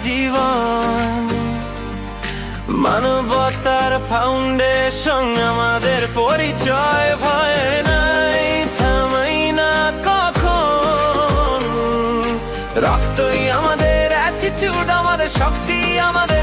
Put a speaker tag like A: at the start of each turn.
A: জীবন। মানবতার ফাউন্ডেশন আমাদের পরিচয়, ভয় নাই, থামাই না কখন। রক্তই আমাদের অ্যাটিটিউড, আমাদের শক্তি, আমাদের